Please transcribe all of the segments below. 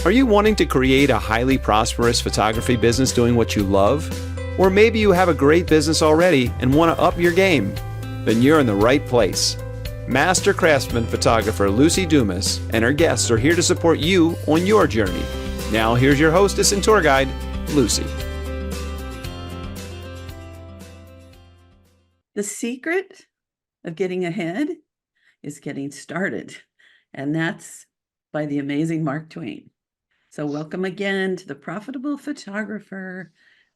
Are you wanting to create a highly prosperous photography business doing what you love? Or maybe you have a great business already and want to up your game? Then you're in the right place. Master Craftsman photographer Lucy Dumas and her guests are here to support you on your journey. Now here's your hostess and tour guide, Lucy. The secret of getting ahead is getting started, and that's by the amazing Mark Twain. So welcome again to The Profitable Photographer.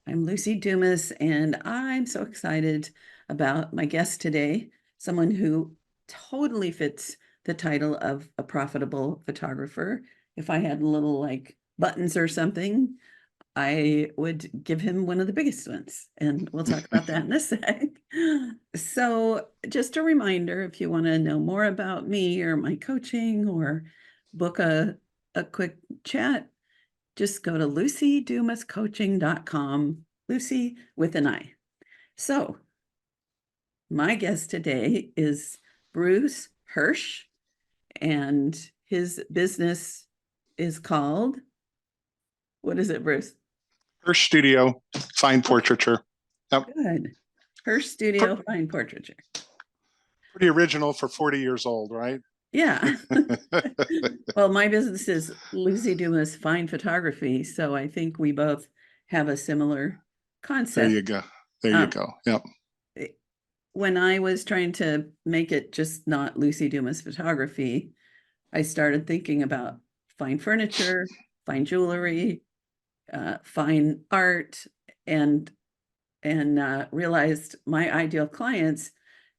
I'm Lucy Dumas, and I'm so excited about my guest today, someone who totally fits the title of a profitable photographer. If I had little like buttons or something, I would give him one of the biggest ones, and we'll talk about that in a sec. So just a reminder, if you want to know more about me or my coaching or book a quick chat, just go to lucydumascoaching.com, Lucy with an I. So my guest today is Bruce Hirsch, and his business is called, what is it, Bruce? Hirsch Studio, Fine Portraiture. Yep. Good. Hirsch Studio, Fine Portraiture. Pretty original for 40 years old, right? Yeah. Well, my business is Lucy Dumas Fine Photography, so I think we both have a similar concept. There you go. There you go. Yep. When I was trying to make it just not Lucy Dumas Photography, I started thinking about fine furniture, fine jewelry, fine art, and realized my ideal clients,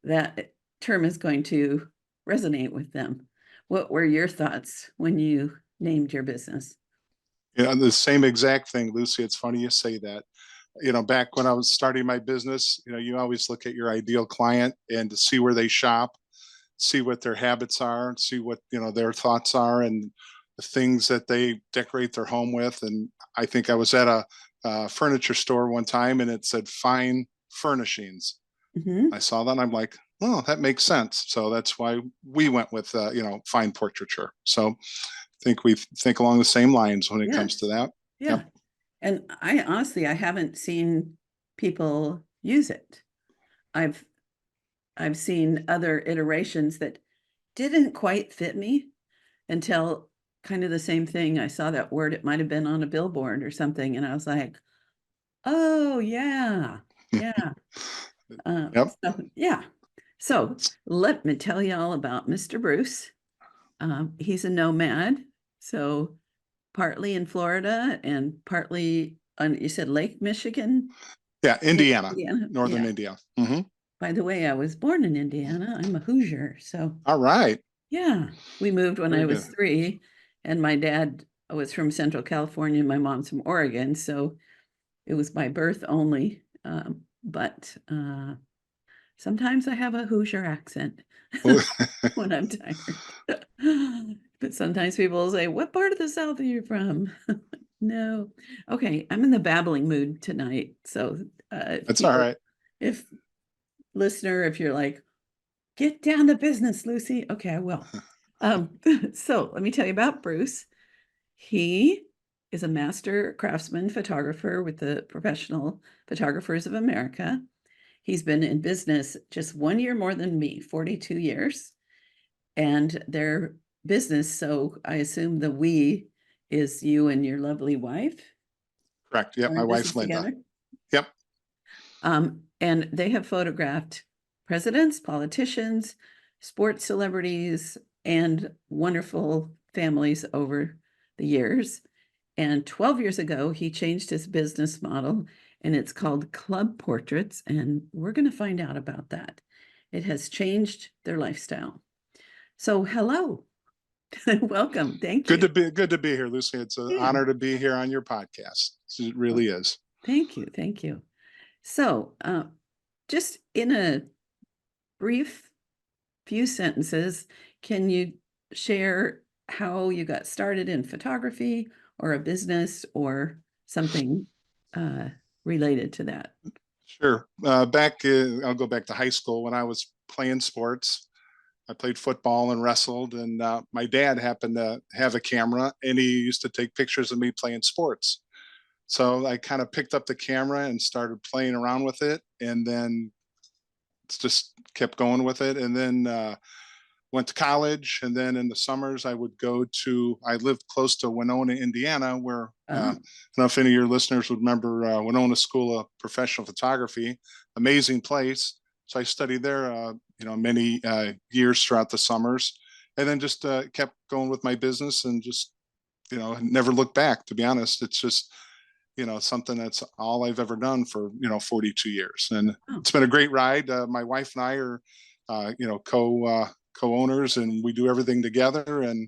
that term is going to resonate with them. What were your thoughts when you named your business? Yeah, the same exact thing, Lucy. It's funny you say that. Back when I was starting my business, you always look at your ideal client and to see where they shop, see what their habits are, see what, their thoughts are and the things that they decorate their home with. And I think I was at a furniture store one time and it said fine furnishings. Mm-hmm. I saw that and I'm like, oh, that makes sense. So that's why we went with, fine portraiture. So I think we think along the same lines when it comes to that. Yeah. Yep. And I honestly haven't seen people use it. I've seen other iterations that didn't quite fit me until kind of the same thing. I saw that word, it might have been on a billboard or something, and I was like, oh yeah. Yep. So let me tell you all about Mr. Bruce. He's a nomad, so partly in Florida and partly on, you said Lake Michigan? Yeah, Indiana. Northern India. Mm-hmm. By the way, I was born in Indiana. I'm a Hoosier, so. All right. Yeah, we moved when I was 3, and my dad was from Central California, and my mom's from Oregon, so it was by birth only. But sometimes I have a Hoosier accent when I'm tired. But sometimes people will say, what part of the South are you from? No. Okay, I'm in the babbling mood tonight. So that's all right. If you're like, get down to business, Lucy. Okay, I will. So let me tell you about Bruce. He is a master craftsman photographer with the Professional Photographers of America. He's been in business just 1 year more than me, 42 years. And their business, so I assume the we is you and your lovely wife. Correct. Yep, my wife, Linda. Together. Yep. And they have photographed presidents, politicians, sports celebrities, and wonderful families over the years. And 12 years ago, he changed his business model, and it's called Club Portraits, and we're going to find out about that. It has changed their lifestyle. So hello. Welcome. Thank you. Good to be here, Lucy. It's an honor to be here on your podcast. It really is. Thank you. Thank you. So just in a brief few sentences, can you share how you got started in photography or a business or something related to that? Sure. I'll go back to high school when I was playing sports. I played football and wrestled, and my dad happened to have a camera, and he used to take pictures of me playing sports. So I kind of picked up the camera and started playing around with it, and then it's just kept going with it. And then went to college, and then in the summers I would go to. I lived close to Winona, Indiana, where I Oh, don't know if any of your listeners would remember Winona School of Professional Photography. Amazing place. So I studied there, many years throughout the summers, and then just kept going with my business and just never looked back. To be honest, it's just something that's all I've ever done for 42 years, and oh, it's been a great ride. My wife and I are co-owners, and we do everything together. And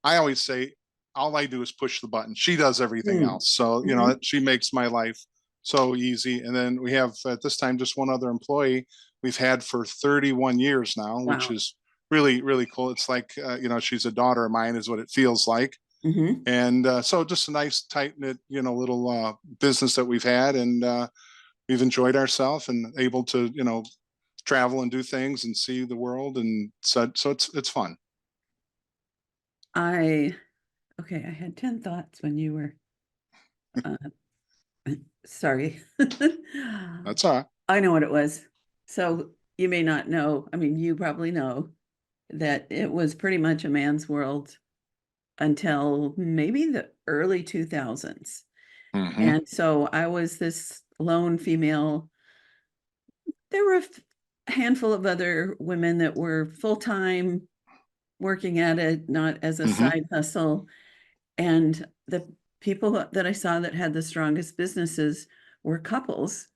I always say all I do is push the button. She does everything mm, else, so mhm. she makes my life so easy. And then we have at this time just one other employee we've had for 31 years now, which Wow. is really really cool. It's like she's a daughter of mine, is what it feels like. Hmm. And so just a nice tight knit little business that we've had, and we've enjoyed ourselves and able to travel and do things and see the world, and so it's fun. I okay, I had 10 thoughts when you were uh sorry. That's all right. I know what it was. So you may not know, I mean, you probably know that it was pretty much a man's world until maybe the early 2000s. Mm-hmm. And so I was this lone female. There were a handful of other women that were full-time working at it, not as a Mm-hmm. side hustle. And the people that I saw that had the strongest businesses were couples,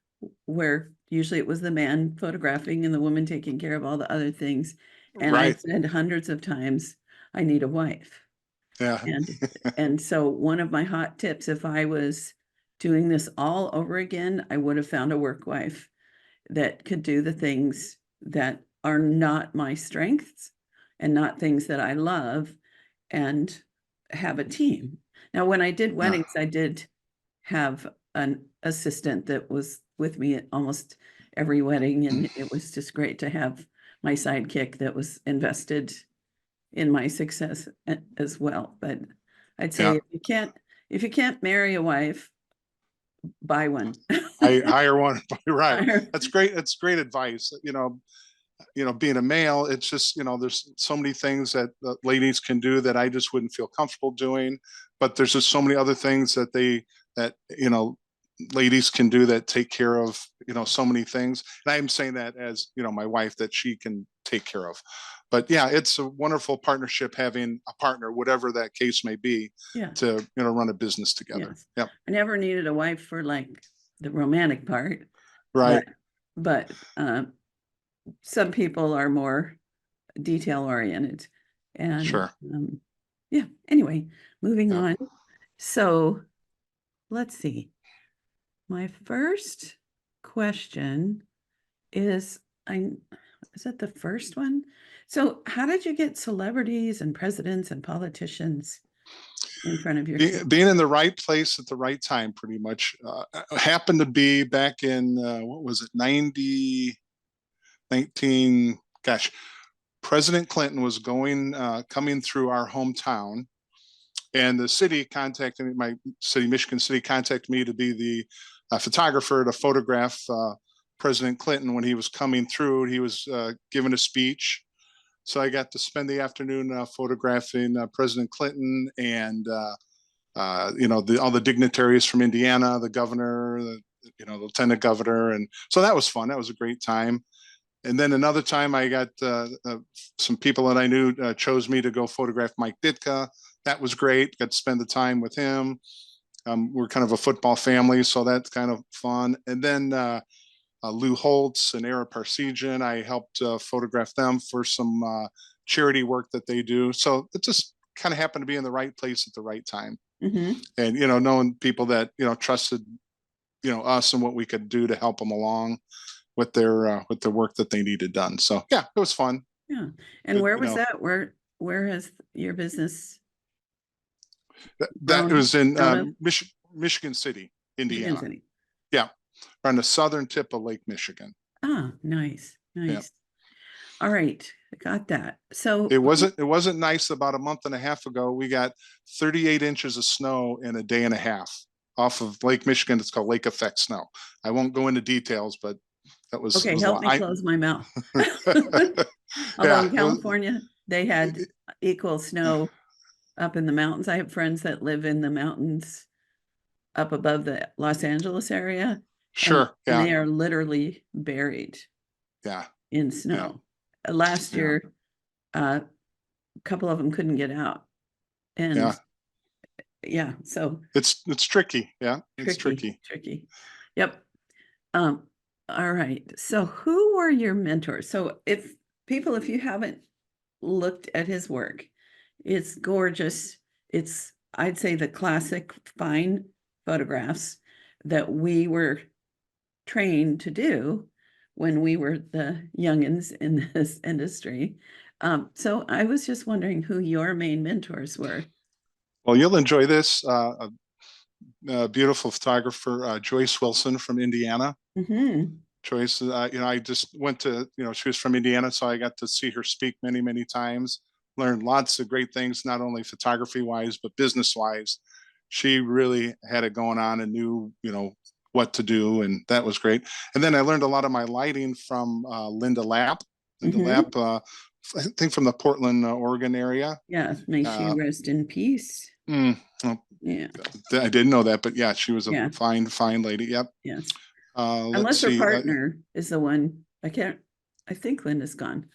where usually it was the man photographing and the woman taking care of all the other things. And I Right. said hundreds of times, I need a wife. Yeah. And and so one of my hot tips, if I was doing this all over again, I would have found a work wife that could do the things that are not my strengths and not things that I love, and have a team. Now, when I did Yeah. weddings, I did have an assistant that was with me at almost every wedding, and it was just great to have my sidekick that was invested in my success as well. But I'd say Yeah. if you can't marry a wife, buy one. I hire one. Right. Hire- That's great. That's great advice. Being a male, it's just there's so many things that ladies can do that I just wouldn't feel comfortable doing. But there's just so many other things that ladies can do that take care of so many things. And I'm saying that as my wife, that she can take care of. But yeah, it's a wonderful partnership having a partner, whatever that case may be, Yeah, to run a business together. yes. Yep. I never needed a wife for like the romantic part, but Right. but some people are more detail oriented. And Sure. yeah, anyway, moving Yep. on. So let's see. My first question is is that the first one? So how did you get celebrities and presidents and politicians in front of your camera? Being in the right place at the right time, pretty much. Happened to be back in what was it, 19, gosh, President Clinton was coming through our hometown, and the city contacted me, my city, Michigan City, contacted me to be the photographer to photograph President Clinton when he was coming through. He was giving a speech. So I got to spend the afternoon photographing President Clinton, and all the dignitaries from Indiana, the governor, the lieutenant governor, and so that was fun. That was a great time. And then another time, I got some people that I knew chose me to go photograph Mike Ditka. That was great. Got to spend the time with him. We're kind of a football family, so that's kind of fun. And then Lou Holtz and Ara Parsegian, I helped photograph them for some charity work that they do. So it just kind of happened to be in the right place at the right time. Mm-hmm. And knowing people that trusted us and what we could do to help them along with their work that they needed done. So yeah, it was fun. Yeah. And But, where was that? Where has your business that grown was in out of? Michigan City, Michigan Indiana. City. Yeah, on the southern tip of Lake Michigan. Ah, nice, Yeah. nice. All right. got that. So It wasn't nice. About a month and a half ago, we got 38 inches of snow in a day and a half off of Lake Michigan. It's called lake effect snow. I won't go into details, but it okay, was a help lot. me close my mouth. Although Yeah, in California, they had equal snow up in the mountains. I have friends that live in the mountains up above the Los Angeles area, and sure. they Yeah, are literally buried yeah, in yeah, snow. Last yeah, year, a couple of them couldn't get out, and yeah. yeah, so It's tricky. Yeah, it's tricky, tricky. tricky. Yep. Um, all right. So who were your mentors? So if you haven't looked at his work, it's gorgeous. It's, I'd say, the classic fine photographs that we were trained to do when we were the youngins in this industry. So I was just wondering who your main mentors were. Well, you'll enjoy this. A beautiful photographer, Joyce Wilson from Indiana. Mm-hmm. Joyce, I just went to, she was from Indiana, so I got to see her speak many, many times. Learned lots of great things, not only photography wise, but business wise. She really had it going on and knew, what to do, and that was great. And then I learned a lot of my lighting from Linda Lapp. Linda Mm-hmm. Lapp, I think from the Portland, Oregon area. Yes, may she Uh, rest in peace. well, Yeah. I didn't know that, but yeah, she was a Yeah. fine, fine lady. Yep. Yes. Let's Unless her see. partner is the one. I think Linda's gone.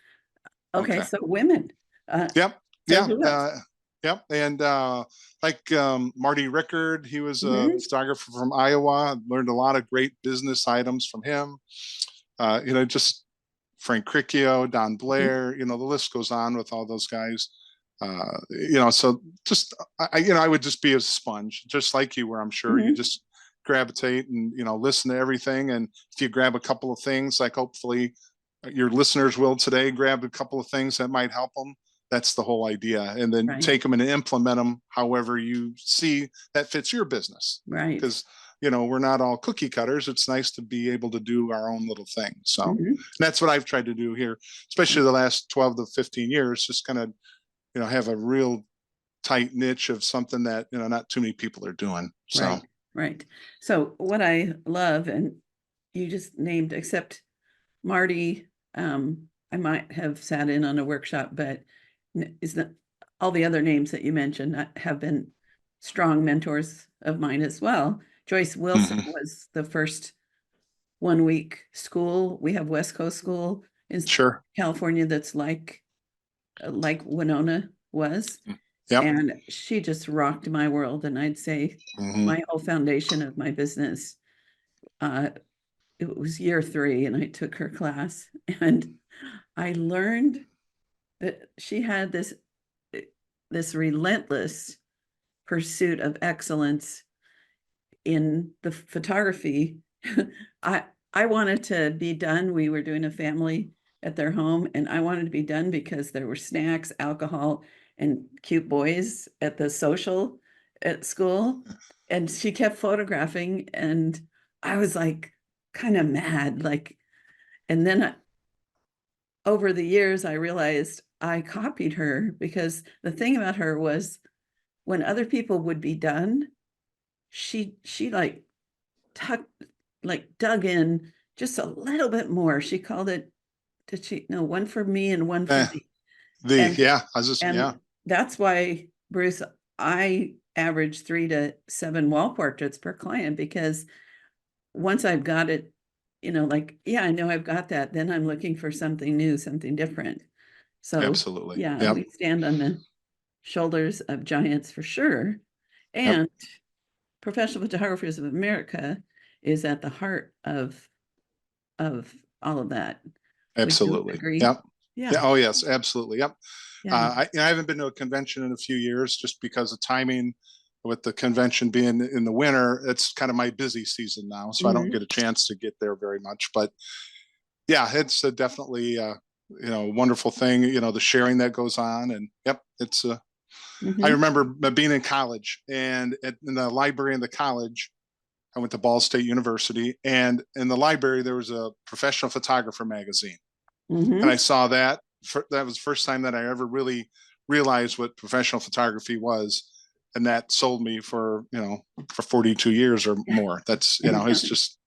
Okay, Okay. so women. Yep. So Yeah. who else? Yep. And like Marty Rickard, he was a Mhm. photographer from Iowa. Learned a lot of great business items from him. Just Frank Cricchio, Don Blair. The list goes on with all those guys. So just I would just be a sponge, just like you were. I'm sure you Mhm. just gravitate and listen to everything. And if you grab a couple of things, like hopefully your listeners will today, grab a couple of things that might help them. That's the whole idea, and then Right. take them and implement them however you see that fits your business. Right. Because we're not all cookie cutters. It's nice to be able to do our own little thing. So Mhm. that's what I've tried to do here, especially the last 12 to 15 years. Just kind of have a real tight niche of something that not too many people are doing. So Right. Right. So what I love, and you just named, except Marty, I might have sat in on a workshop, but is that all the other names that you mentioned have been strong mentors of mine as well. Joyce Wilson mhm. was the first 1 week school. We have West Coast School in Sure. California that's like Winona was. Yep. And she just rocked my world. And I'd say Mhm. my whole foundation of my business, it was year 3 and I took her class and I learned that she had this relentless pursuit of excellence in the photography. I I wanted to be done. We were doing a family at their home, and I wanted to be done because there were snacks, alcohol, and cute boys at the social at school. And she kept photographing, and I was like kind of mad. And then over the years, I realized I copied her because the thing about her was when other people would be done, she like tucked, like dug in just a little bit more. She called it, did she? No, one for me and one for Eh, thee. the And yeah, I was just yeah. that's why, Bruce, I average 3 to 7 wall portraits per client, because once I've got it, like, yeah, I know I've got that, then I'm looking for something new, something different. So Absolutely. yeah, Yep. we stand on the shoulders of giants for sure. Yep. And Professional Photographers of America is at the heart of all of that. Would you Absolutely. agree? Yep. Yeah. Yeah. Oh yes. Absolutely. Yep. Yeah. I haven't been to a convention in a few years just because of timing. With the convention being in the winter, it's kind of my busy season now, so I don't Mhm. get a chance to get there very much. But yeah, it's definitely wonderful thing. The sharing that goes on, and yep, it's. I Mhm. remember being in college, and in the library in the college, I went to Ball State University, and in the library there was a professional photographer magazine, and I Mhm. saw that, that was the first time that I ever really realized what professional photography was. And that sold me for 42 years or more. That's, it's just,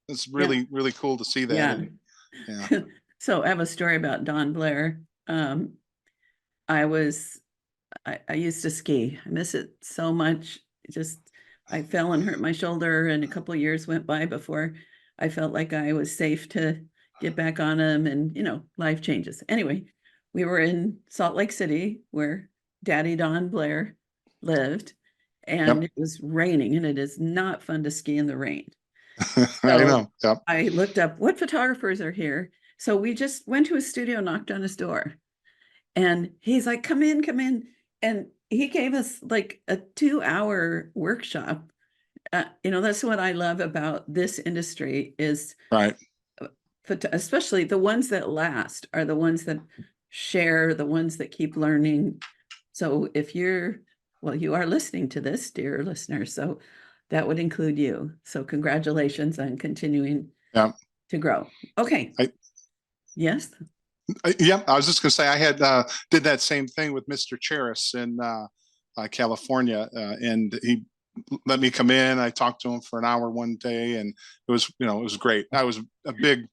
it's really, really cool to see that. Yeah. And, yeah. So I have a story about Don Blair. I used to ski. I miss it so much. I fell and hurt my shoulder, and a couple of years went by before I felt like I was safe to get back on them, and life changes. Anyway, we were in Salt Lake City where Daddy Don Blair lived, and it was raining, and it is not fun to ski in the rain. I know. Yep. I looked up what photographers are here. So we just went to his studio, knocked on his door, and he's like, come in. And he gave us like a 2-hour workshop. That's what I love about this industry is, right. Especially the ones that last are the ones that share, the ones that keep learning. So if you are listening to this, dear listeners, so that would include you. So congratulations on continuing to grow. Okay. Yes. I was just going to say I had did that same thing with Mr. Cheris in California, and he let me come in. I talked to him for an hour one day, and it was great. I was a big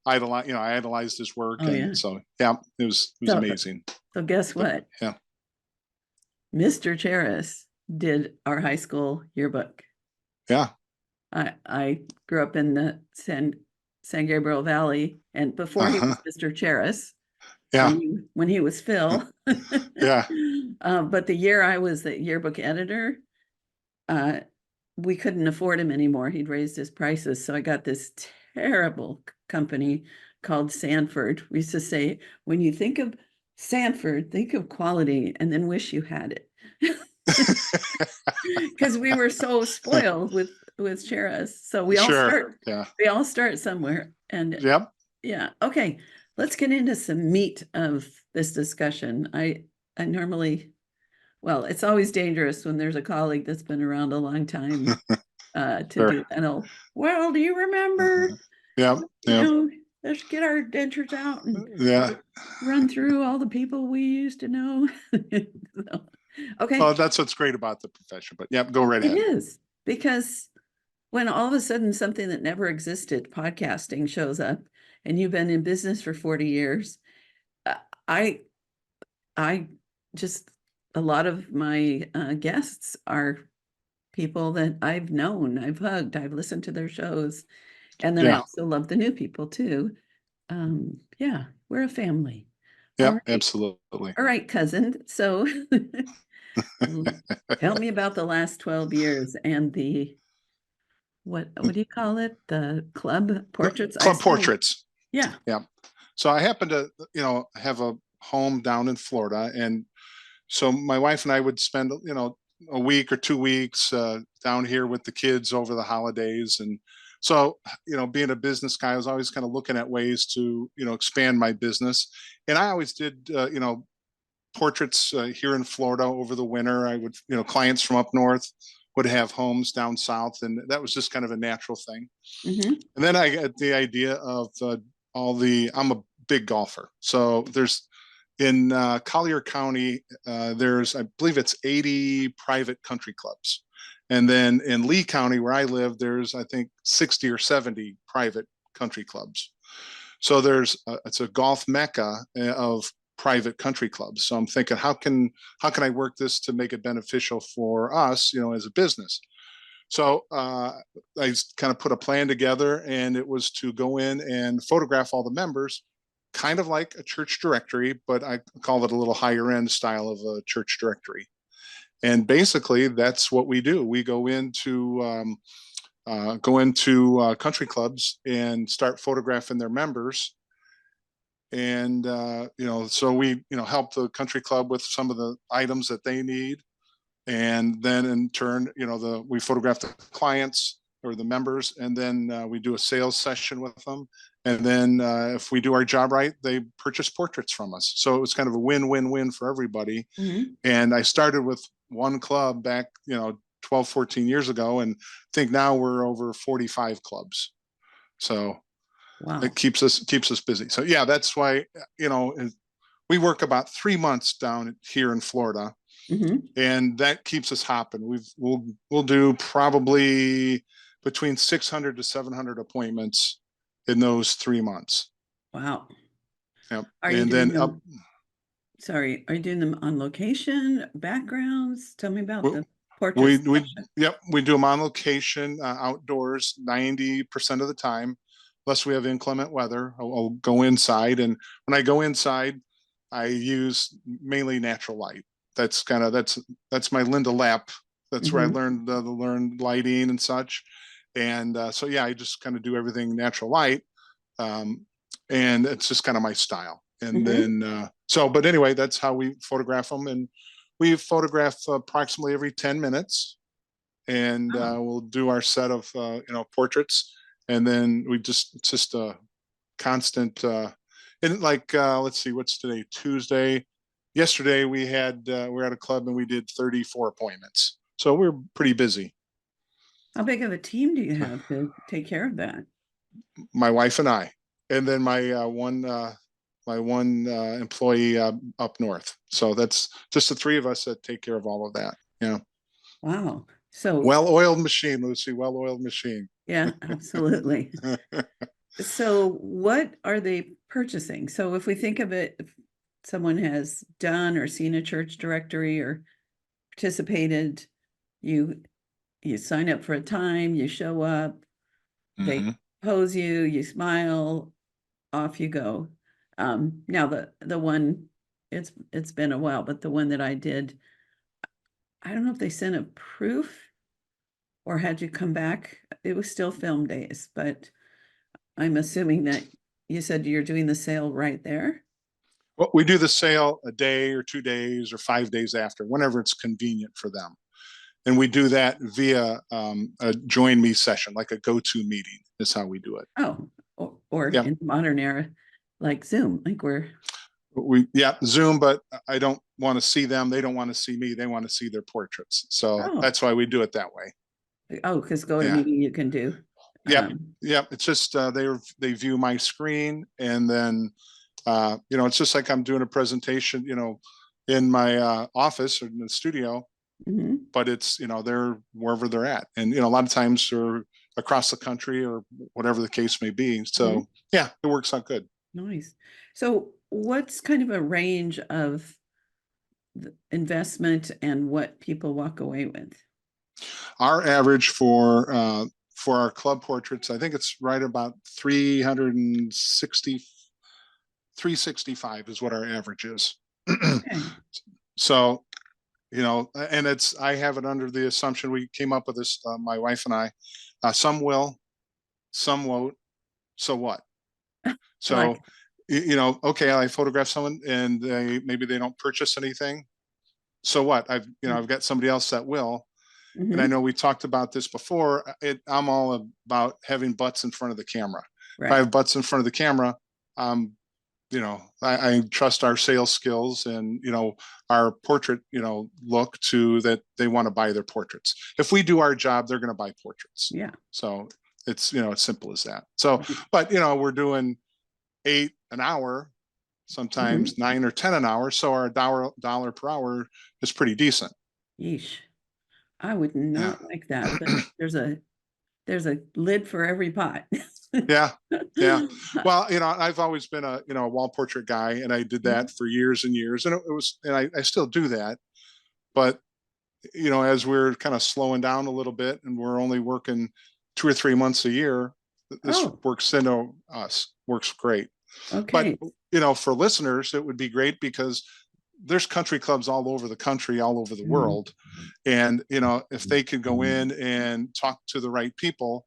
idolize. I idolized his work, so it was amazing. So guess what? Yeah, Mr. Cheris did our high school yearbook. Yeah, I grew up in the San Gabriel Valley, and before he was Mr. Cheris, when he was Phil, but the year I was the yearbook editor, we couldn't afford him anymore. He'd raised his prices, so I got this terrible company called Sanford. We used to say, when you think of Sanford, think of quality, and then wish you had it, because we were so spoiled with Cheris. So we all start somewhere. And okay, let's get into some meat of this discussion. I normally, it's always dangerous when there's a colleague that's been around a long time to do that. Well, do you remember? Let's get our dentures out and run through all the people we used to know. Okay. Well, that's what's great about the profession, but go right ahead. It is, because when all of a sudden something that never existed, podcasting, shows up, and you've been in business for 40 years, I just, a lot of my guests are people that I've known, I've hugged, I've listened to their shows. And then I also love the new people too. We're a family. Yeah, absolutely. All right, cousin. So tell me about the last 12 years and the, what do you call it? The club portraits? Club portraits. Yeah. Yeah. So I happen to, have a home down in Florida. And so my wife and I would spend, a week or 2 weeks down here with the kids over the holidays. And so, being a business guy, I was always kind of looking at ways to, expand my business. And I always did, portraits here in Florida over the winter. I would, clients from up north would have homes down south, and that was just kind of a natural thing. Mm-hmm. And then I got the idea of I'm a big golfer. So there's in Collier County, there's, I believe it's 80 private country clubs. And then in Lee County, where I live, there's, I think, 60 or 70 private country clubs. So it's a golf mecca of private country clubs. So I'm thinking, how can I work this to make it beneficial for us, as a business? So I kind of put a plan together, and it was to go in and photograph all the members, kind of like a church directory, but I call it a little higher end style of a church directory. And basically, that's what we do. We go into country clubs and start photographing their members. And so we help the country club with some of the items that they need. And then in turn, we photograph the clients or the members, and then we do a sales session with them. And then if we do our job right, they purchase portraits from us. So it was kind of a win-win-win for everybody. Mm-hmm. And I started with one club back, 12, 14 years ago. And I think now we're over 45 clubs. So it keeps us busy. So that's why, we work about 3 months down here in Florida, and that keeps us hopping. We'll do probably between 600 to 700 appointments in those 3 months. Wow. Yep. Are you And doing then them? Sorry, are you doing them on location, backgrounds? Tell me about the portraits. we do them on location, outdoors 90% of the time, unless we have inclement weather. I'll go inside, and when I go inside, I use mainly natural light. That's my Linda Lap. That's where I learned lighting and such. And so yeah, I just kind of do everything natural light, and it's just kind of my style. And then but anyway, that's how we photograph them, and we photograph approximately every 10 minutes, and we'll do our set of portraits, and then it's just a constant. And like let's see, what's today? Tuesday. Yesterday we were at a club and we did 34 appointments, so we're pretty busy. How big of a team do you have to take care of that? My wife and I, and then my one employee up north. So that's just the three of us that take care of all of that. Yeah. Wow. So well-oiled machine, Lucy. Well-oiled machine. Yeah, absolutely. So what are they purchasing? So if we think of it, if someone has done or seen a church directory or participated, you sign up for a time, you show up, they pose you, you smile, off you go. Now the one, it's been a while, but the one that I did, I don't know if they sent a proof or had you come back. It was still film days, but I'm assuming that you said you're doing the sale right there. Well, we do the sale a day or 2 days or 5 days after, whenever it's convenient for them. And we do that via a join me session, like a go-to meeting is how we do it. Oh, or in modern era, like Zoom, like Zoom, but I don't want to see them. They don't want to see me. They want to see their portraits. So that's why we do it that way. Oh, because go to meeting you can do. Yep. It's just they view my screen, and then it's just like I'm doing a presentation, in my office or in the studio, but it's they're wherever they're at, and a lot of times they're across the country or whatever the case may be. So it works out good. Nice. So what's kind of a range of the investment and what people walk away with? Our average for our club portraits, I think it's right about 365 is what our average is. So, and I have it under the assumption, we came up with this, my wife and I, some will, some won't. So what? So, okay, I photograph someone and maybe they don't purchase anything. So what? I've got somebody else that will. And I know we talked about this before. I'm all about having butts in front of the camera. Right. If I have butts in front of the camera, I trust our sales skills and, our portrait, look to that they want to buy their portraits. If we do our job, they're going to buy portraits. Yeah. So it's, as simple as that. So, but, we're doing 8 an hour, sometimes 9 or 10 an hour. So our dollar per hour is pretty decent. Yeesh. I would not like that, but there's a lid for every pot. Yeah. Well, I've always been a wall portrait guy, and I did that for years and years, and I still do that. But as we're kind of slowing down a little bit, and we're only working 2 or 3 months a year, this works into us. Works great. Okay. But for listeners, it would be great because there's country clubs all over the country, all over the world. And, if they could go in and talk to the right people,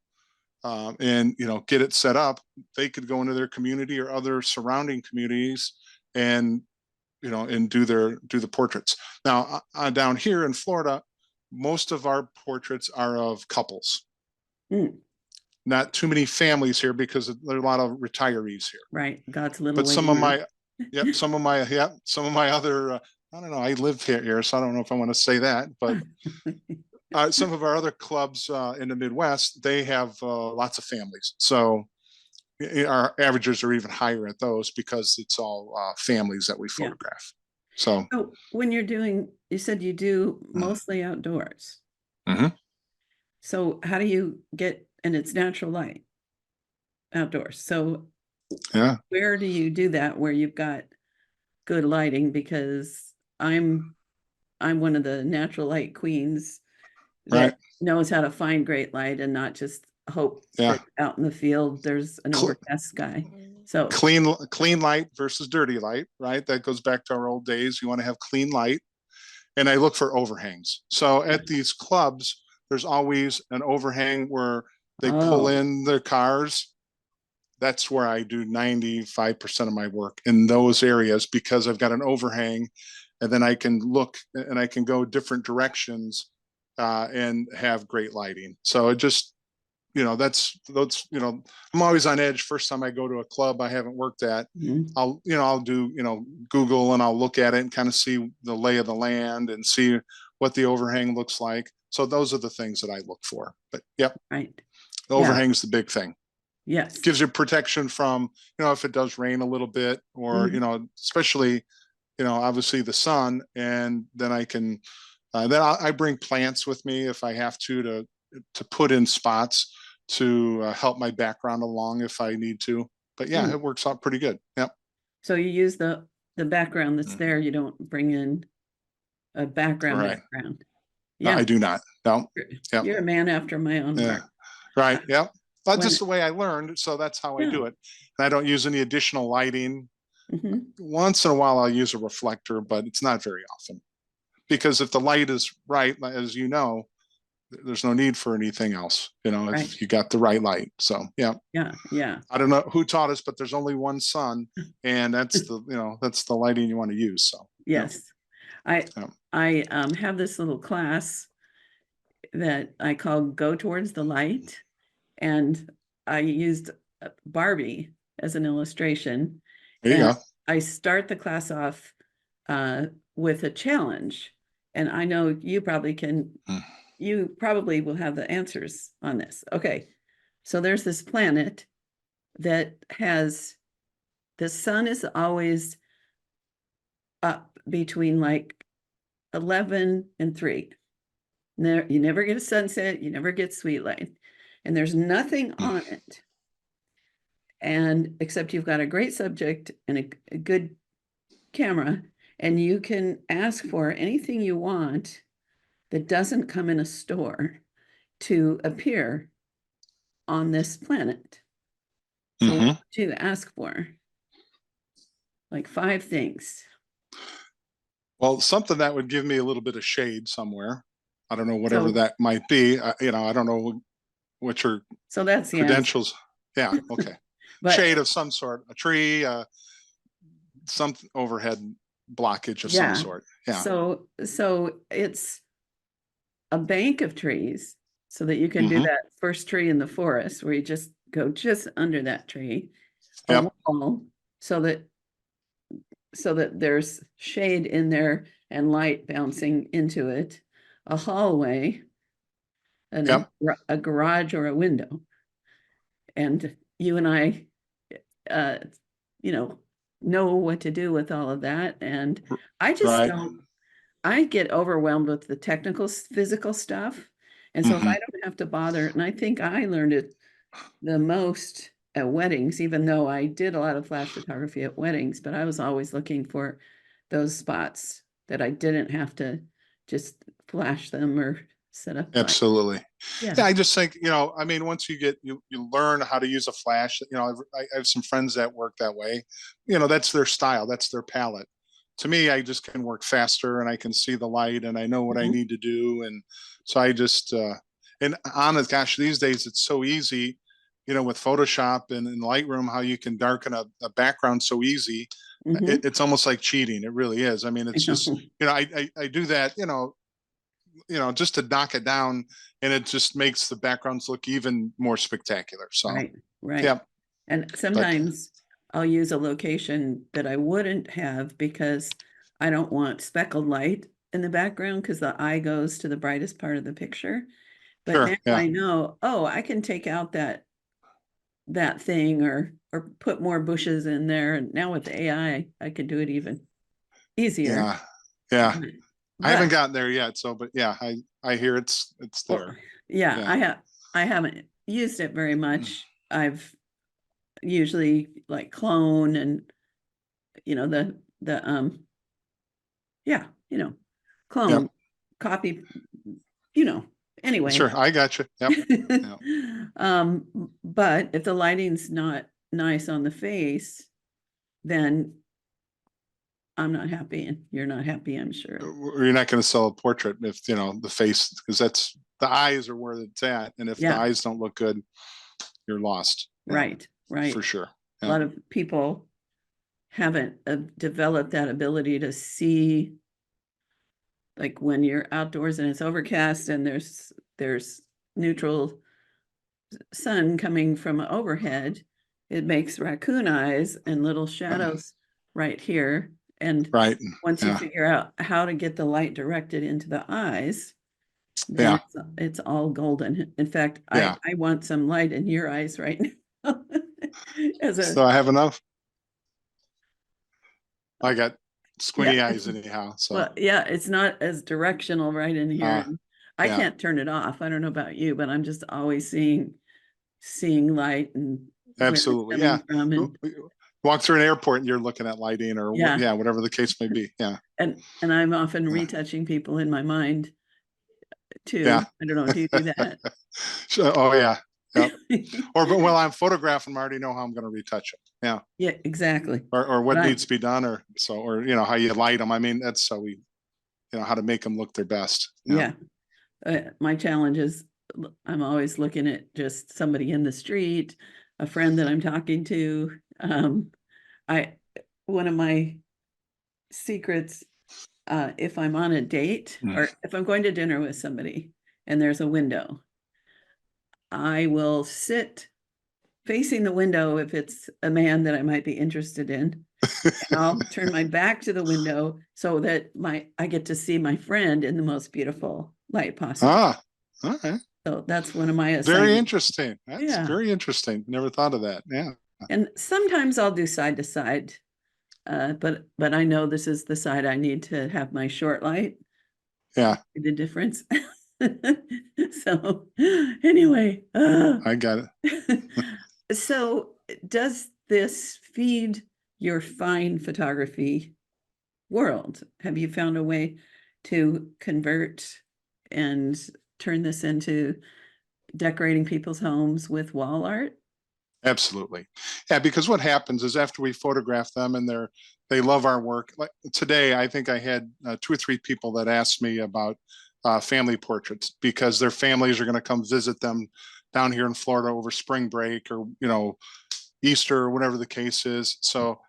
and, get it set up, they could go into their community or other surrounding communities and, and do the portraits. Now, down here in Florida, most of our portraits are of couples. Not too many families here because there are a lot of retirees here. Right. God's little. But some of my other, I don't know, I live here, so I don't know if I want to say that, but some of our other clubs in the Midwest, they have lots of families. So, our averages are even higher at those because it's all families that we Yeah. photograph. So So when you're doing, you said you do mostly outdoors. Mhm. So how do you get, and it's natural light outdoors. So Yeah, where do you do that where you've got good lighting? Because I'm one of the natural light queens right. that knows how to find great light and not just hope Yeah. that out in the field there's an Cl- overcast sky. So clean light versus dirty light, right? That goes back to our old days. You want to have clean light. And I look for overhangs. So at these clubs, there's always an overhang where they pull oh, in their cars. That's where I do 95% of my work, in those areas, because I've got an overhang, and then I can look and I can go different directions and have great lighting. So it just, that's, I'm always on edge. First time I go to a club I haven't worked at, mhm. I'll do, Google, and I'll look at it and kind of see the lay of the land and see what the overhang looks like. So those are the things that I look for. But yep, Right. the Yeah. overhang's the big thing. Yes. Gives you protection from, if it does rain a little bit, or, Mhm. especially, obviously the sun. And then I can, I bring plants with me if I have to put in spots to help my background along if I need to. But yeah, Mm. it works out pretty good. Yep. So you use the background that's there. You don't bring in a background Right. background. No, Yeah. I do not. No. You're, Yep. you're a man after my own Yeah. heart. Right. Yep. That's When just the way I learned. So that's how I yeah. do it. And I don't use any additional lighting. Mhm. Once in a while, I'll use a reflector, but it's not very often, because if the light is right, as you know, there's no need for anything else, Right. if you got the right light. So, yeah. Yeah. Yeah. I don't know who taught us, but there's only one sun, and that's the lighting you want to use. So, yeah. Yes. I Yeah. I have this little class that I call Go Towards the Light. And I used Barbie as an illustration. There you And go. I start the class off with a challenge. And I know you probably will have the answers on this. Okay. So there's this planet that has, the sun is always up between like 11 and 3. You never get a sunset, you never get sweet light, and there's nothing on it. And except you've got a great subject and a good camera, and you can ask for anything you want that doesn't come in a store to appear on this planet. So what would you ask for? Like 5 things. Well, something that would give me a little bit of shade somewhere. I don't know, whatever So that might be. I don't know what your that's the answer. credentials. Yeah. Okay. But Shade of some sort, a tree, some overhead blockage of some yeah, sort. Yeah. so it's a bank of trees so that you can do Mm-hmm. that first tree in the forest where you just go just under that tree, a Yep. wall so that there's shade in there and light bouncing into it, a hallway, and Yep. a garage or a window. And you and I, uh, know what to do with all of that. And I just Right. don't, I get overwhelmed with the technical, physical stuff. And so if Mm-hmm. I don't have to bother, and I think I learned it the most at weddings, even though I did a lot of flash photography at weddings, but I was always looking for those spots that I didn't have to just flash them or set up light. Absolutely. Yeah. Yeah, I just think, once you learn how to use a flash, I have some friends that work that way. That's their style, that's their palette. To me, I just can work faster, and I can see the light, and I know what I Mhm. need to do. And so I just, and honest, gosh, these days it's so easy, with Photoshop and Lightroom, how you can darken a background so easy. Mhm. It's almost like cheating. It really is. I mean, I it's just, know. I do that, just to knock it down, and it just makes the backgrounds look even more spectacular. So, Right, right. yeah, And but sometimes I'll use a location that I wouldn't have because I don't want speckled light in the background because the eye goes to the brightest part of the picture. But now sure, yeah, I know, oh, I can take out that that thing or put more bushes in there. And now with AI, I could do it even easier. Yeah. I haven't But gotten there yet. So, but yeah, I hear it's well, there. yeah, Yeah. I haven't used it very much. I've usually like clone and the yeah, Yep. clone, copy, you know, anyway. Sure. I got you. Yep. Yep. But if the lighting's not nice on the face, then I'm not happy and you're not happy, I'm sure. Or you're not going to sell a portrait if, the face, because that's the eyes are where it's at. And if the Yeah, eyes don't look good, you're lost. Yeah, right, for right. sure. A Yeah. lot of people haven't developed that ability to see, like when you're outdoors and it's overcast and there's neutral sun coming from overhead, it makes raccoon eyes and little shadows right here. And Right. once you Yeah. figure out how to get the light directed into the eyes, then Yeah. it's all golden. In fact, Yeah. I want some light in your eyes right now. As a So I have enough. I got yeah, squinty eyes anyhow. So, well, yeah, it's not as directional right in here. uh, And I yeah, can't turn it off. I don't know about you, but I'm just always seeing light and where it's absolutely. Yeah. coming from. And Walk through an airport and you're looking at lighting or yeah, yeah, whatever the case may be. Yeah. and I'm often Yeah. retouching people in my mind Yeah. too. I don't know. Do you do that? Oh yeah. Yep. Or but while I'm photographing, I already know how I'm going to retouch them. Yeah. Yeah, exactly. Or what But I, needs to be done or how you light them. I mean, that's so how to make them look their best. Yeah. yeah, my challenge is I'm always looking at just somebody in the street, a friend that I'm talking to. I One of my secrets, if I'm on a date or if I'm going to dinner with somebody and there's a window, I will sit facing the window if it's a man that I might be interested in. And I'll turn my back to the window so that I get to see my friend in the most beautiful light possible. Ah, all right. So that's one of my Very assignments. interesting. That's Yeah. very interesting. Never thought of that. Yeah. And sometimes I'll do side to side. But I know this is the side I need to have my short light. Yeah. The difference. So anyway, I got it. so does this feed your fine photography world? Have you found a way to convert and turn this into decorating people's homes with wall art? Absolutely. Yeah, because what happens is after we photograph them and they love our work. Like today, I think I had 2 or 3 people that asked me about family portraits because their families are going to come visit them down here in Florida over spring break or Easter or whatever the case is. So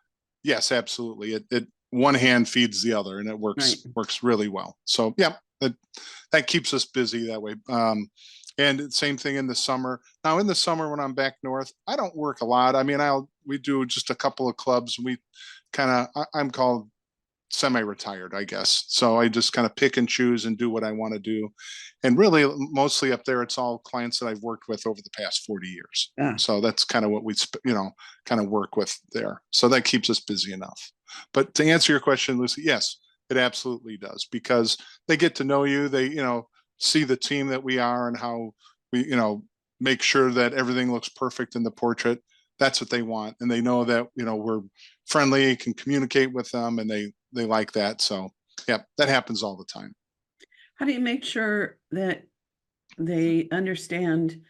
yes, absolutely. It one hand feeds the other, and it Right. works really well. So yeah, that keeps us busy that way. And same thing in the summer. Now in the summer when I'm back north, I don't work a lot. I mean, we do just a couple of clubs. We I'm called semi-retired, I guess. So I just kind of pick and choose and do what I want to do. And really mostly up there, it's all clients that I've worked with over the past 40 years. Ah, So that's kind of what we, kind of work with there. So that keeps us busy enough. But to answer your question, Lucy, yes, it absolutely does because they get to know you. They, see the team that we are and how we, make sure that everything looks perfect in the portrait. That's what they want. And they know that, we're friendly, can communicate with them and they like that. So yeah, that happens all the time. how do you make sure that they understand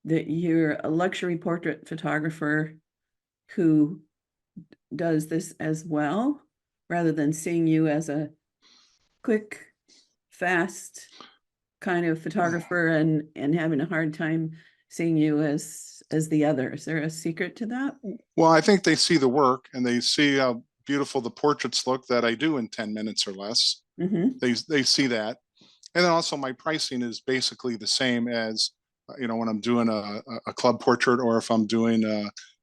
that you're a luxury portrait photographer who does this as well, rather than seeing you as a quick, fast kind of photographer and having a hard time seeing you as the other? Is there a secret to that? Well, I think they see the work and they see how beautiful the portraits look that I do in 10 minutes or less. Mm-hmm. They see that. And then also my pricing is basically the same as, when I'm doing a club portrait or if I'm doing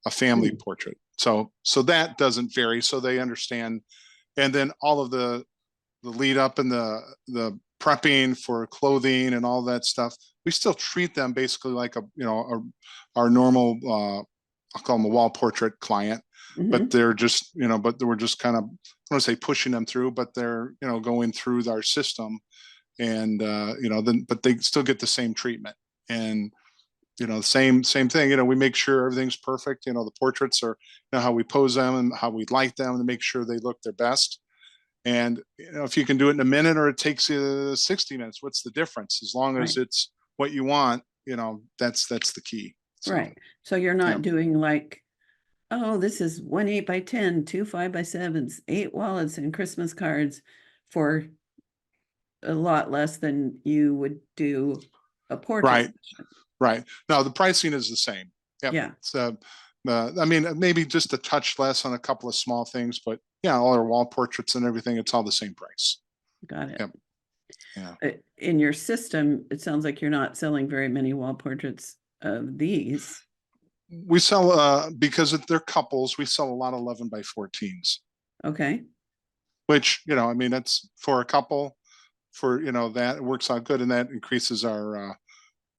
a family portrait. So that doesn't vary. So they understand. And then all of the lead up and the prepping for clothing and all that stuff, we still treat them basically like our normal I'll call them a wall portrait client, but Mhm. they're just, but we're just kind of, I don't want to say pushing them through, but they're, going through our system and, then, but they still get the same treatment and, same thing, we make sure everything's perfect. The portraits are, how we pose them and how we light them to make sure they look their best. And, if you can do it in a minute or it takes you 60 minutes, what's the difference? As long as Right. it's what you want, that's the key. So, Right. So you're yeah. not doing like, oh, this is 1 8x10, 2 5x7s, 8 wallets and Christmas cards for a lot less than you would do a portrait Right. session. Right. No, the pricing is the same. Yep. Yeah. So, I mean, maybe just a touch less on a couple of small things, but yeah, all our wall portraits and everything, it's all the same price. Got it. Yep. Yeah. In your system, it sounds like you're not selling very many wall portraits of these. We sell, because they're couples, we sell a lot of 11 by 14s, Okay. which, I mean, that's for a couple for, that it works out good and that increases our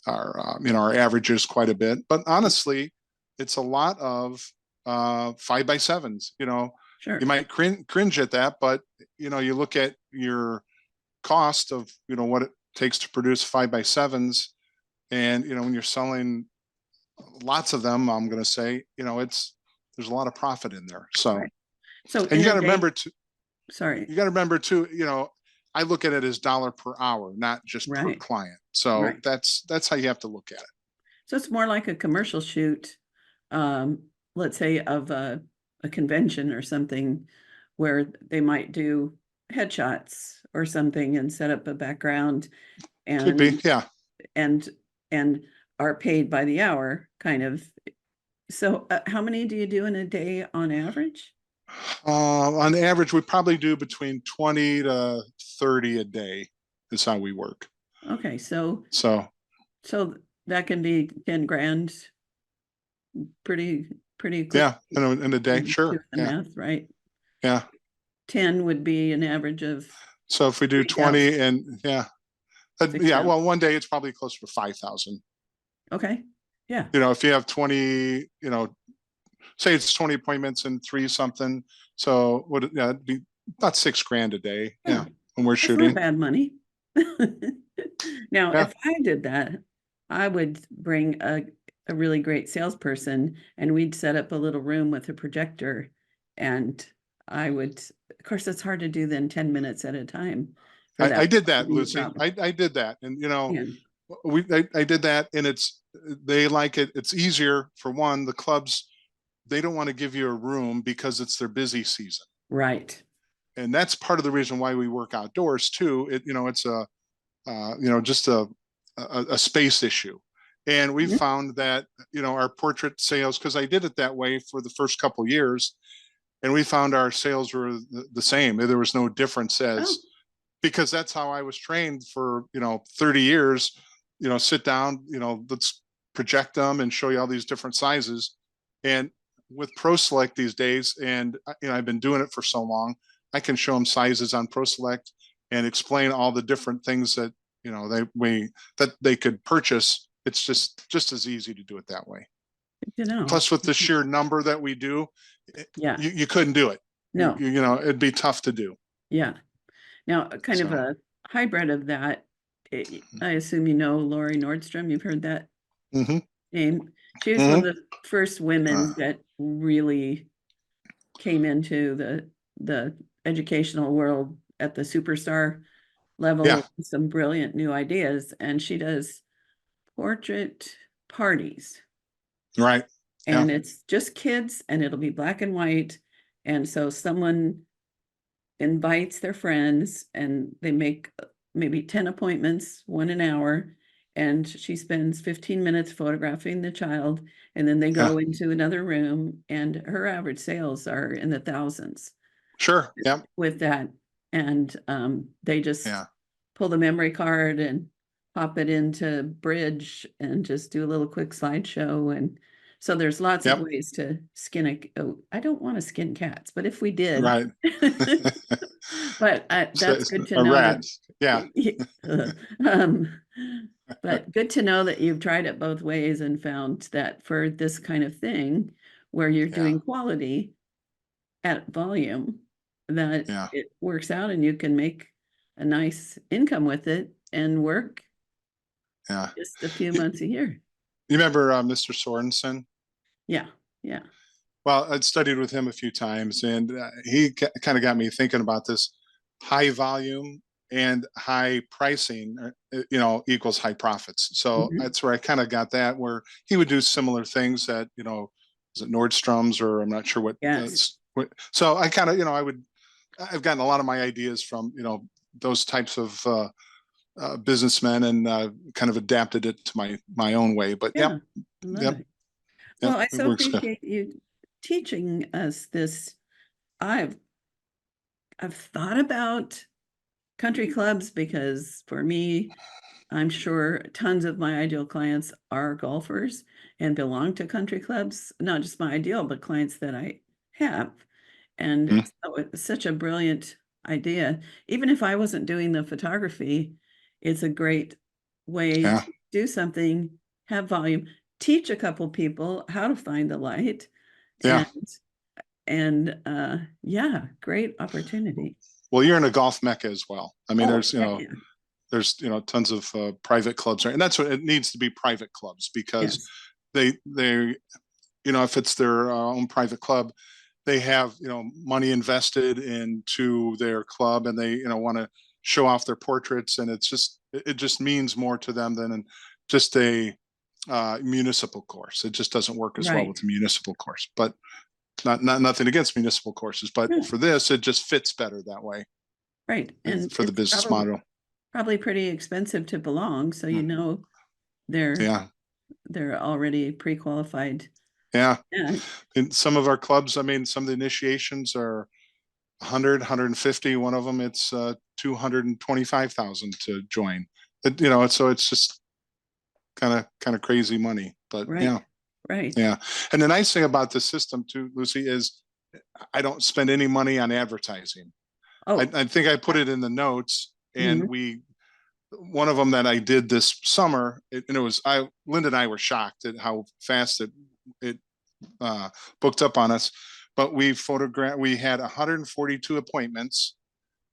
averages quite a bit. But honestly, it's a lot of 5x7s. Sure. You might cringe at that, but you look at your cost of what it takes to produce 5x7s, and when you're selling lots of them, I'm going to say there's a lot of profit in there. So, right. So and you got to remember to. Sorry. You got to remember too. I look at it as dollar per hour, not just right. per client. So right. that's how you have to look at it. So it's more like a commercial shoot, let's say of a convention or something where they might do headshots or something and set up a background Could be, yeah. and are paid by the hour kind of. So how many do you do in a day on average? On average, we probably do between 20 to 30 a day is how we work. Okay. So that can be 10 grand pretty quick. Yeah, in a day, sure. The Yeah. math, right? Yeah. 10 would be an average of. So if we do 20 and yeah. Well, one day it's probably closer to 5,000. Okay. Yeah. If you have 20, say it's 20 appointments and 3 something. So it'd be about $6,000 a day. Yeah. When we're shooting. Not bad money. Now, if I did that, I would bring a really great salesperson and we'd set up a little room with a projector. And I would, of course, it's hard to do then 10 minutes at a time. I did that, Lucy. I did that. And, I did that and they like it. It's easier for one, the clubs, they don't want to give you a room because it's their busy season. Right. And that's part of the reason why we work outdoors too. It's just a space issue. And we found that, our portrait sales, because I did it that way for the first couple of years, and we found our sales were the same. There was no difference because that's how I was trained for, 30 years, sit down, let's project them and show you all these different sizes. And with Pro Select these days, and I've been doing it for so long, I can show them sizes on Pro Select and explain all the different things that, that they could purchase. It's just as easy to do it that way. Plus with the sheer number that we do, you couldn't do it. No, it'd be tough to do. Yeah. Now, kind of a hybrid of that. I assume Lori Nordstrom. You've heard that name. She was one of the first women that really came into the educational world at the superstar level with some brilliant new ideas. And she does portrait parties. Right. And it's just kids and it'll be black and white. And so someone invites their friends and they make maybe 10 appointments, 1 an hour. And she spends 15 minutes photographing the child. And then they go into another room and her average sales are in the thousands. Sure. Yeah. With that. And they just pull the memory card and pop it into Bridge and just do a little quick slideshow. And so there's lots of ways to skin I don't want to skin cats, but if we did, right. But that's good to know. Rat. Yeah. But good to know that you've tried it both ways and found that for this kind of thing, where you're Yeah. doing quality at volume, that Yeah. it works out and you can make a nice income with it and work Yeah. just a few You, months a year. you remember Mr. Sorensen? Yeah. Yeah. Well, I'd studied with him a few times, and he kind of got me thinking about this high volume and high pricing, equals high profits. So Mhm. that's where I kind of got that, where he would do similar things at, is it Nordstrom's, or I'm not sure what. Yes. So I kind of, I've gotten a lot of my ideas from, those types of businessmen, and kind of adapted it to my own way. But Yeah. yep, Love yep, it. yep, Well, I it so works good. appreciate you teaching us this. I've thought about country clubs because for me, I'm sure tons of my ideal clients are golfers and belong to country clubs, not just my ideal, but clients that I have. And Mhm. so it's such a brilliant idea. Even if I wasn't doing the photography, it's a great way Yeah, to do something, have volume, teach a couple people how to find the light, yeah. and yeah, great opportunity. Well, you're in a golf mecca as well. I mean, Oh, heck yeah. there's tons of private clubs, right? And that's what it needs to be, private clubs, because Yes. they if it's their own private club, they have money invested into their club, and they want to show off their portraits, and it just means more to them than just a municipal course. It just doesn't work as well Right. with a municipal course. But not nothing against municipal courses, but Yeah. for this, it just fits better that way Right. And for the it's business model. probably pretty expensive to belong. So, you know, they're Yeah, already pre-qualified. yeah. Yeah. In some of our clubs, I mean, some of the initiations are 100, 150. One of them, it's 225,000 to join. So it's just kind of crazy money. But yeah, Right. Right. yeah. And the nice thing about this system too, Lucy, is I don't spend any money on advertising. Oh, I think I put it in the notes, and mhm. one of them that I did this summer, and Linda and I were shocked at how fast it booked up on us. But we had 142 appointments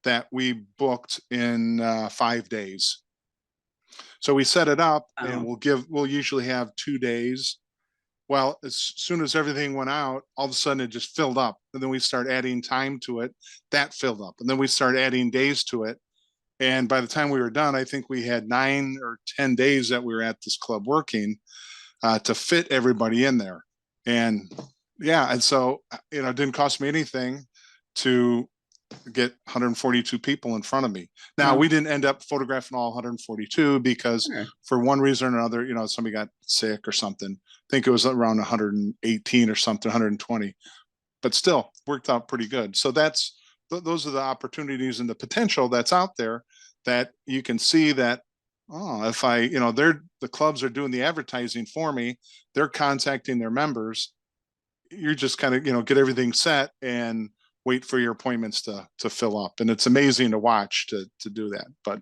that we booked in 5 days. So we set it up, and Wow. we'll usually have 2 days. Well, as soon as everything went out, all of a sudden it just filled up. And then we start adding time to it. That filled up. And then we start adding days to it. And by the time we were done, I think we had 9 or 10 days that we were at this club working to fit everybody in there. And yeah, and so it didn't cost me anything to get 142 people in front of me. Now, Wow. we didn't end up photographing all 142 because Sure. for one reason or another, somebody got sick or something. I think it was around 118 or something, 120, but still worked out pretty good. So those are the opportunities and the potential that's out there, that you can see that, oh, if the clubs are doing the advertising for me, they're contacting their members. You're just kind of, get everything set and wait for your appointments to fill up. And it's amazing to watch to do that. But,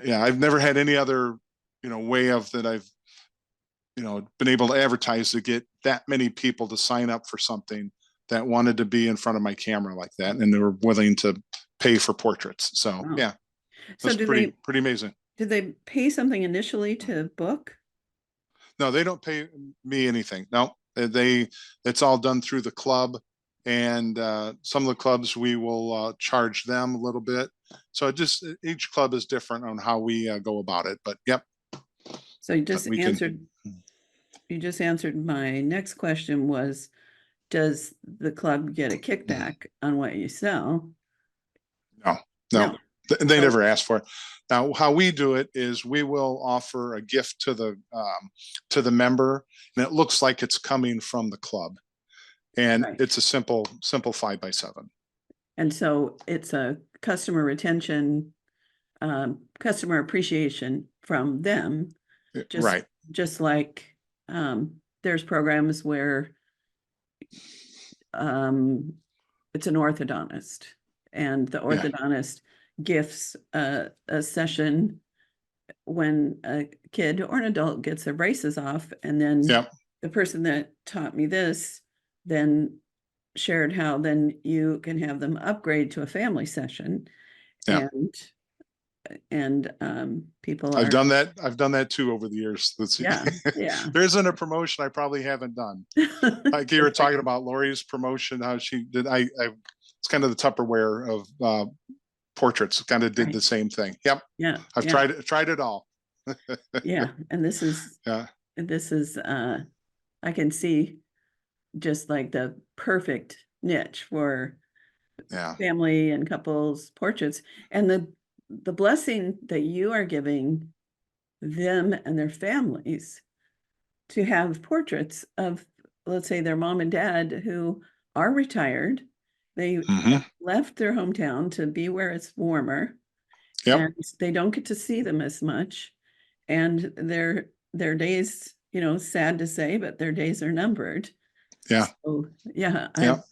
yeah, I've never had any other, way of that I've, been able to advertise to get that many people to sign up for something that wanted to be in front of my camera like that. And they were willing to pay for portraits. So Wow. yeah, So that's pretty amazing. did they pay something initially to book? No, they don't pay me anything. No, it's all done through the club. And some of the clubs, we will charge them a little bit. So each club is different on how we go about it. But yep, So you but just we can. answered my next question was, does the club get a kickback on what you sell? No, No. no, they So, never ask for it. Now, how we do it is we will offer a gift to the member, and it looks like it's coming from the club, and right. it's a simple 5x7. And so it's a customer retention, customer appreciation from them, Right. just like there's programs where it's an orthodontist, and the Yeah. orthodontist gifts a session when a kid or an adult gets their braces off, and then Yep. the person that taught me this then shared how then you can have them upgrade to a family session. Yeah. And people I've are, done that. I've done that too over the years. Let's see. yeah, yeah. There isn't a promotion I probably haven't done. Like you were talking about Lori's promotion, how she did. It's kind of the Tupperware of portraits. Kind of did Right. the same thing. Yep. Yeah, I've yeah, tried it all. yeah. And this is Yeah. I can see just like the perfect niche for Yeah. family and couples portraits, and the blessing that you are giving them and their families to have portraits of, let's say, their mom and dad who are retired. They Hmm. left their hometown to be where it's warmer, Yep. and they don't get to see them as much. And their days, sad to say, but their days are numbered. Yeah. So yeah, Yeah.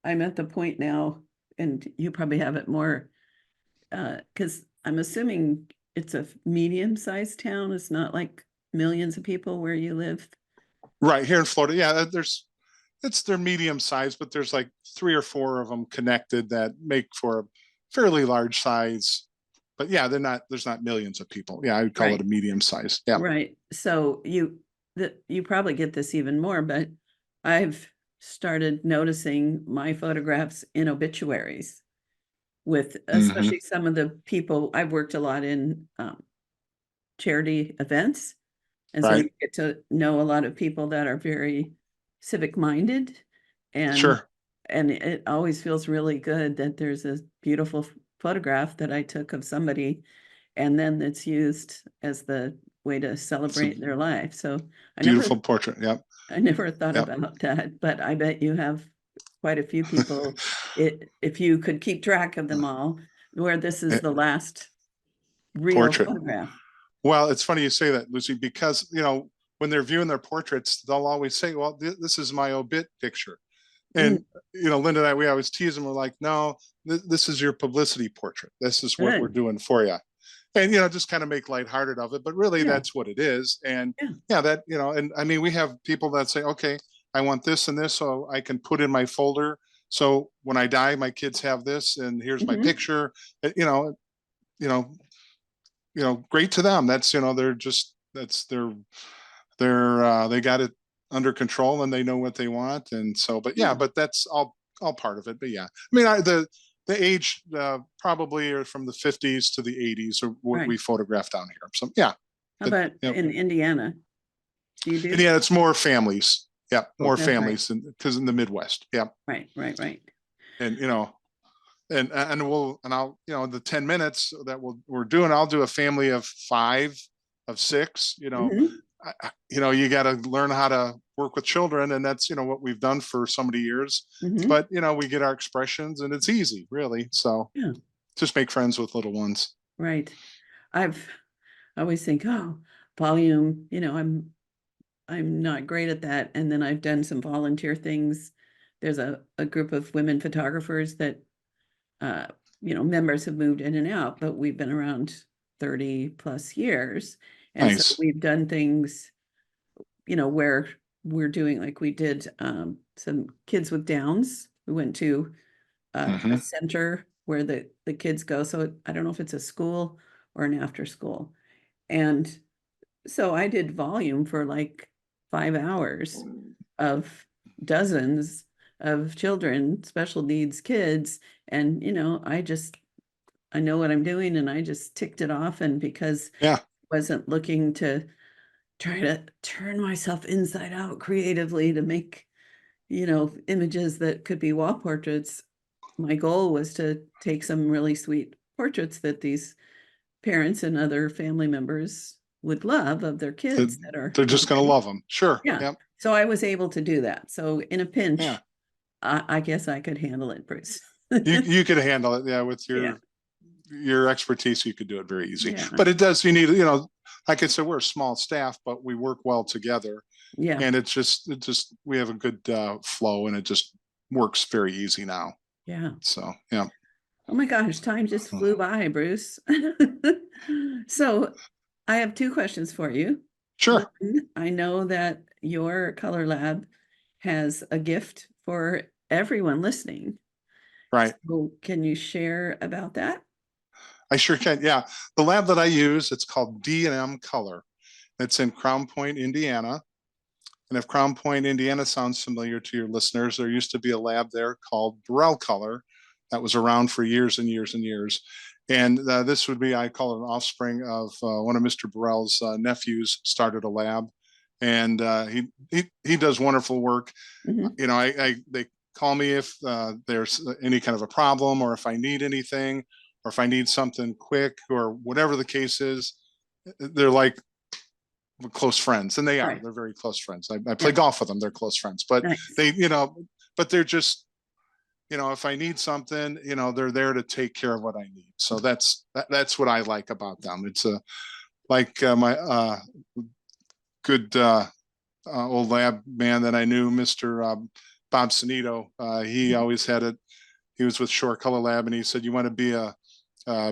I'm at the point now, and you probably have it more, because I'm assuming it's a medium-sized town. It's not like millions of people where you live. Right here in Florida. Yeah. They're medium sized, but there's like 3 or 4 of them connected that make for a fairly large size. But yeah, there's not millions of people. Yeah, I would call it Right. a medium size. Yeah. Right. So you probably get this even more, but I've started noticing my photographs in obituaries with Hmm. especially some of the people. I've worked a lot in charity events. And so you Right. get to know a lot of people that are very civic minded, and Sure. and it always feels really good that there's a beautiful photograph that I took of somebody, and then it's used as the way to It's a celebrate their life. So I never beautiful portrait. Yep. I never thought Yep. about that, but I bet you have quite a few people, if you could keep track of them all, where this is Eh, the last real Portrait. photograph. Well, it's funny you say that, Lucy, because when they're viewing their portraits, they'll always say, "Well, this is my obit picture." Mm, And Linda and I, we always tease them. We're like, "No, this is your publicity portrait. This is what we're good. doing for you." And just kind of make lighthearted of it, but really Yeah. that's what it is. And Yeah. yeah, that and I mean, we have people that say, "Okay, I want this and this, so I can put in my folder. So when I die, my kids have this, and here's my Mhm. picture." You know, great to them. That's they're just that's they got it under control and they know what they want. And so, but yeah, Yeah. but that's all part of it. But yeah, I mean, the age probably are from the 50s to the 80s or what Right. we photographed down here. So yeah, How but about in Indiana? Do you and do? yeah, it's more families. Yeah, Oh, more that's right. families because in the Midwest. Yeah, Right, right, right. and I'll the 10 minutes that we're doing, I'll do a family of 5, of 6. Mhm, You got to learn how to work with children, and that's what we've done for so many years. mhm. But we get our expressions, and it's easy, really. So Yeah, just make friends with little ones. right. I've I always think, oh, volume, I'm not great at that. And then I've done some volunteer things. There's a group of women photographers that uh, members have moved in and out, but we've been around 30 plus years. And so Nice. we've done things, where we're doing, like we did some kids with Downs. We went to a Hmm. center where the kids go. So I don't know if it's a school or an after school. And so I did volume for like 5 hours of dozens of children, special needs kids. And, I know what I'm doing, and I just ticked it off. And because Yeah. I wasn't looking to try to turn myself inside out creatively to make, images that could be wall portraits, my goal was to take some really sweet portraits that these parents and other family members would love of their They're, kids that are they're just not going to there. love them. Sure. Yeah. Yep. So I was able to do that. So in a Yeah. pinch, I guess I could handle it, Bruce. You could handle it. Yeah. With Yeah. your expertise, you could do it very easy. Yeah. But it does, you need, like I said, we're a small staff, but we work well together. Yeah. And we have a good flow, and it just works very easy now. Yeah. So yeah. Oh my gosh, time just flew by, Bruce. So I have 2 questions for you. Sure. One, I know that your color lab has a gift for everyone listening. Right. So can you share about that? I sure can. Yeah. The lab that I use, it's called D&M Color. It's in Crown Point, Indiana. And if Crown Point, Indiana sounds familiar to your listeners, there used to be a lab there called welll Color that was around for years and years and years. And this would be, I call it an offspring of one of Mr. Burrell's nephews started a lab. And he does wonderful work. Mhm. You know, they call me if there's any kind of a problem, or if I need anything, or if I need something quick, or whatever the case is. They're like close friends, and they are. Right. They're very close friends. I play Yeah. golf with them. They're close friends, but Nice. they, but they're just, if I need something, they're there to take care of what I need. So that's what I like about them. It's like my good old lab man that I knew, Mr. Bob Sanito. He always had it. He was with Shore Color Lab, and he said, "You want to be a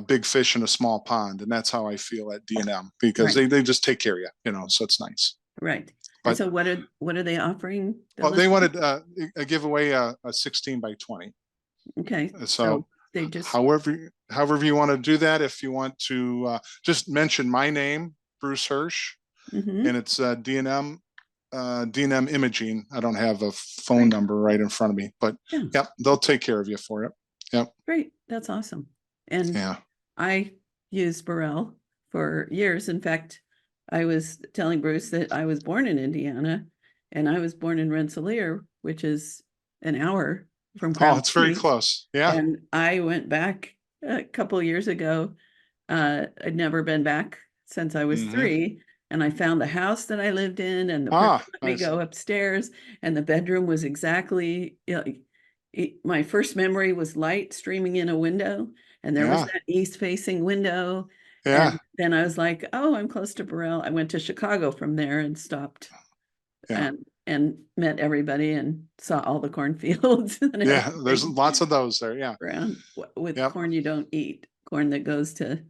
big fish in a small pond," and that's how I feel at D&M, because Right. they just take care of you. So it's nice. Right. But And so what are they offering? well, they wanted a giveaway a 16 by 20. Okay. So they just, however you want to do that, if you want to just mention my name, Bruce Hirsch, mhm. and it's D&M Imaging. I don't have a phone number right in front of me, but Yeah. yep, they'll take care of you for it. Yep. Great. That's awesome. And Yeah. I used Burrell for years. In fact, I was telling Bruce that I was born in Indiana, and I was born in Rensselaer, which is an hour from Oh, Crown it's very Point. close. Yeah. And I went back a couple of years ago. I'd never been back since I was Mhm. 3. And I found the house that I lived in, and the person let me Nice. go upstairs, and the bedroom was exactly, my first memory was light streaming in a window, and there was Yeah. that east facing window. Yeah. And then I was like, oh, I'm close to Burrell. I went to Chicago from there and stopped Yeah. and met everybody and saw all the cornfields and Yeah. There's everything lots of those there. Yeah. around with Yep. corn you don't eat, corn that goes to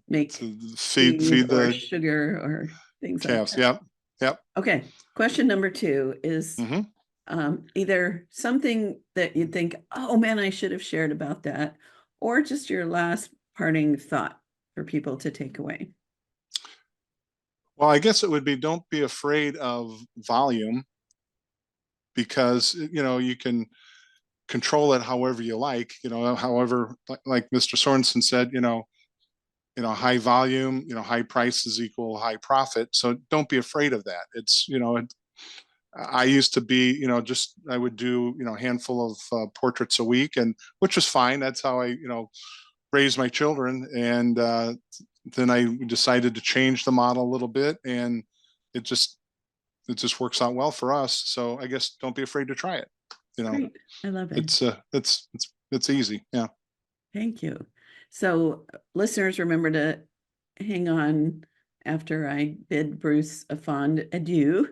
make To feed feed or the sugar or things like calves. that. Yep. Yep. Okay, question number 2 is Hmm. either something that you think, oh man, I should have shared about that, or just your last parting thought for people to take away. Well, I guess it would be, don't be afraid of volume, because you can control it however you like. However, like Mr. Sorensen said, high volume, high prices equal high profit. So don't be afraid of that. I used to be, just I would do, a handful of portraits a week, and which was fine. That's how I, raised my children. And then I decided to change the model a little bit, and it just works out well for us. So I guess don't be afraid to try it. Great, I love it. It's easy. Yeah. Thank you. So listeners, remember to hang on after I bid Bruce a fond adieu,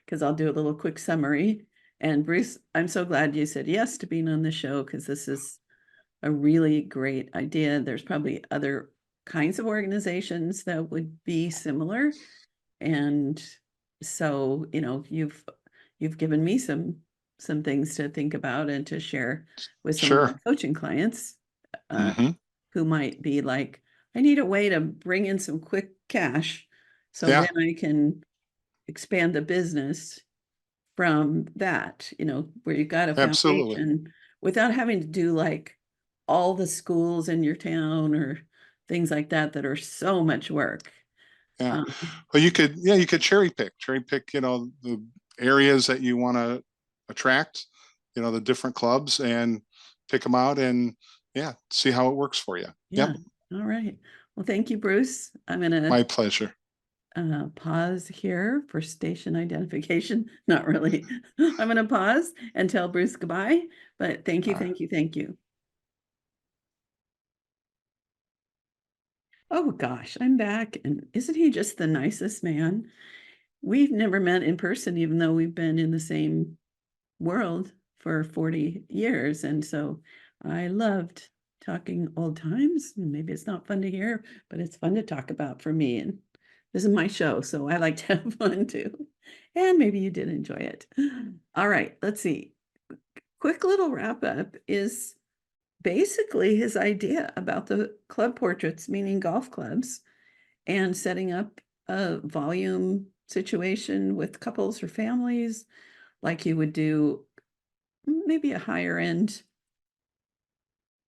because I'll do a little quick summary. And Bruce, I'm so glad you said yes to being on the show, because this is a really great idea. There's probably other kinds of organizations that would be similar. And so, you've given me some things to think about and to share with some of my Sure. coaching clients, Hmm. who might be like, I need a way to bring in some quick cash, so Yeah. then I can expand the business from that, where you've got a Absolutely. foundation without having to do like all the schools in your town or things like that are so much work. Yeah. Um, Well, you could cherry pick, the areas that you want to attract, the different clubs, and pick them out, and see how it works for you. yeah. Yep. All right. Well, thank you, Bruce. I'm going to My pleasure. pause here for station identification. Not really. I'm going to pause and tell Bruce goodbye, but thank you, thank you, thank you. Oh gosh, I'm back. And isn't he just the nicest man? We've never met in person, even though we've been in the same world for 40 years. And so I loved talking old times. Maybe it's not fun to hear, but it's fun to talk about for me. And This is my show, so I like to have fun too. And maybe you did enjoy it. All right, let's see. Quick little wrap up is basically his idea about the club portraits, meaning golf clubs, and setting up a volume situation with couples or families, like you would do maybe a higher end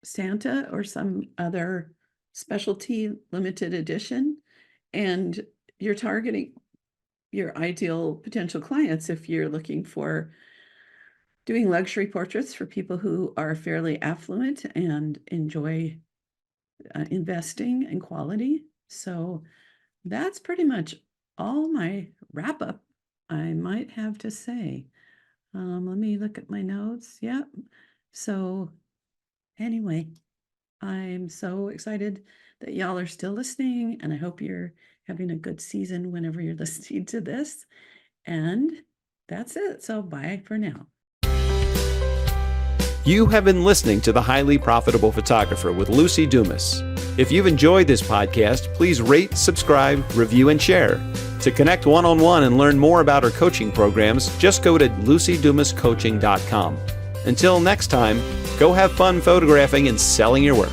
Santa or some other specialty limited edition. And you're targeting your ideal potential clients if you're looking for doing luxury portraits for people who are fairly affluent and enjoy investing in quality. So that's pretty much all my wrap up I might have to say. Let me look at my notes. Yep. So anyway, I'm so excited that y'all are still listening, and I hope you're having a good season whenever you're listening to this. And that's it. So bye for now. You have been listening to The Highly Profitable Photographer with Lucy Dumas. If you've enjoyed this podcast, please rate, subscribe, review, and share. To connect one-on-one and learn more about our coaching programs, just go to lucydumascoaching.com. Until next time, go have fun photographing and selling your work.